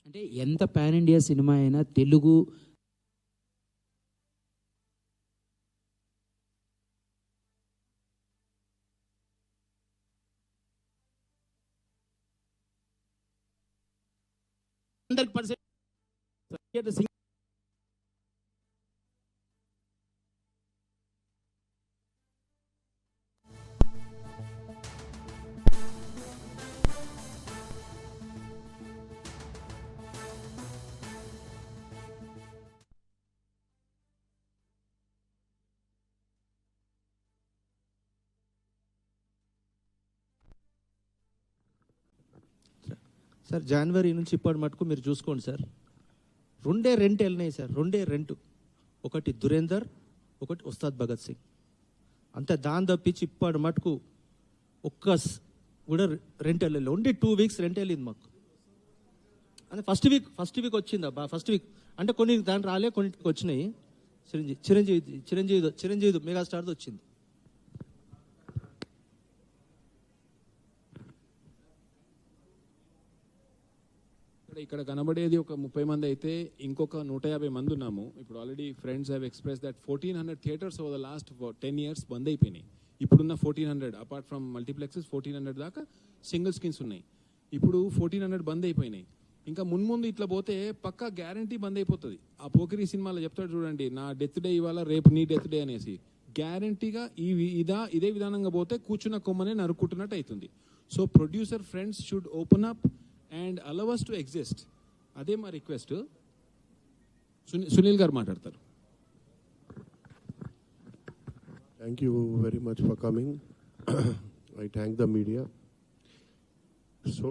అంటే ఎంత pan India cinema అయినా తెలుగు సార్ జనవరి నుంచి ఇప్పటి మటుకు మీరు చూసుకోండి సార్, రెండే రెంట్ వెళ్ళినాయి సార్, రెండే రెంట్. ఒకటి దురేందర్, ఒకటి ఉస్తాద్ భగత్ సింగ్. అంతే, దాని తప్పించి ఇప్పటి మటుకు ఒక్క కూడా రెంట్ వెళ్ళలేదు. ఓన్లీ 2 weeks రెంట్ వెళ్ళింది మాకు. అంటే ఫస్ట్ వీక్ వచ్చింది అబ్బా. ఫస్ట్ వీక్ అంటే కొన్ని దాని రాలే, కొన్నిటికి వచ్చినాయి. చిరంజీవి మెగాస్టార్ది వచ్చింది. ఇక్కడ కనబడేది ఒక 30 మంది అయితే ఇంకొక 150 మంది ఉన్నాము. ఇప్పుడు already friends have express that 1400 theatres over the last 10 years బంద్ అయిపోయినాయి. ఇప్పుడున్న 1400 అపార్ట్ ఫ్రమ్ మల్టీప్లెక్సెస్ 1400 దాకా సింగిల్ స్క్రీన్స్ ఉన్నాయి. ఇప్పుడు 1400 బంద్ అయిపోయినాయి. ఇంకా మున్ముందు ఇట్లా పోతే పక్కా గ్యారంటీ బంద్ అయిపోతుంది. ఆ పోకిరి సినిమాలో చెప్తాడు చూడండి, నా డెత్ డే ఇవాళ, రేపు నీ డెత్ డే అనేసి. గ్యారంటీగా ఇదే విధానంగా పోతే కూర్చున్న కొమ్మనే నరుక్కుంటున్నట్టు అవుతుంది. So producer friends should open up and allow us to exist. అదే మా రిక్వెస్ట్. సునీల్ గారు మాట్లాడతారు. Thank you very much for coming. I thank the media. So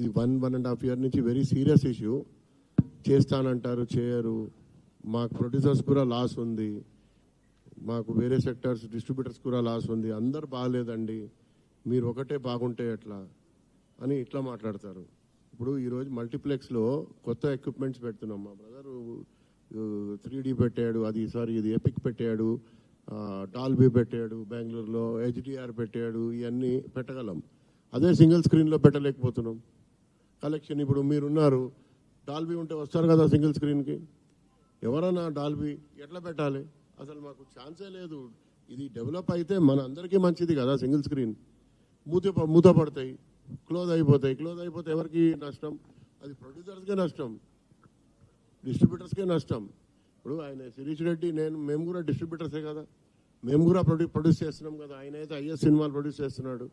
ఈ 1.5 year నుంచి వెరీ సీరియస్ ఇష్యూ. చేస్తానంటారు, చేయరు. మాకు ప్రొడ్యూసర్స్ కూడా లాస్ ఉంది, మాకు వేరే సెక్టర్స్ డిస్ట్రిబ్యూటర్స్ కూడా లాస్ ఉంది. అందరు బాగాలేదండి, మీరు ఒకటే బాగుంటే ఎట్లా అని ఇట్లా మాట్లాడతారు. ఇప్పుడు ఈరోజు మల్టీప్లెక్స్లో కొత్త ఎక్విప్మెంట్స్ పెడుతున్నాం. మా బ్రదరు 3D పెట్టాడు, ఇది ఎపిక్ పెట్టాడు, డాల్బీ పెట్టాడు, బెంగళూరులో HDR పెట్టాడు. ఇవన్నీ పెట్టగలం. అదే సింగిల్ స్క్రీన్లో పెట్టలేకపోతున్నాం. కలెక్షన్ ఇప్పుడు మీరున్నారు, డాల్బీ ఉంటే వస్తారు కదా సింగిల్ స్క్రీన్కి. ఎవరన్నా డాల్బీ ఎట్లా పెట్టాలి? అసలు మాకు ఛాన్సే లేదు. ఇది డెవలప్ అయితే మన అందరికీ మంచిది కదా. సింగిల్ స్క్రీన్ మూత పడతాయి, క్లోజ్ అయిపోతే ఎవరికి నష్టం? అది ప్రొడ్యూసర్స్కే నష్టం, డిస్ట్రిబ్యూటర్స్కే నష్టం. ఇప్పుడు ఆయన శిరీష్ రెడ్డి, మేము కూడా డిస్ట్రిబ్యూటర్సే కదా, మేము కూడా ప్రొడ్యూస్ చేస్తున్నాం కదా. ఆయన అయితే IS సినిమాలు ప్రొడ్యూస్ చేస్తున్నాడు.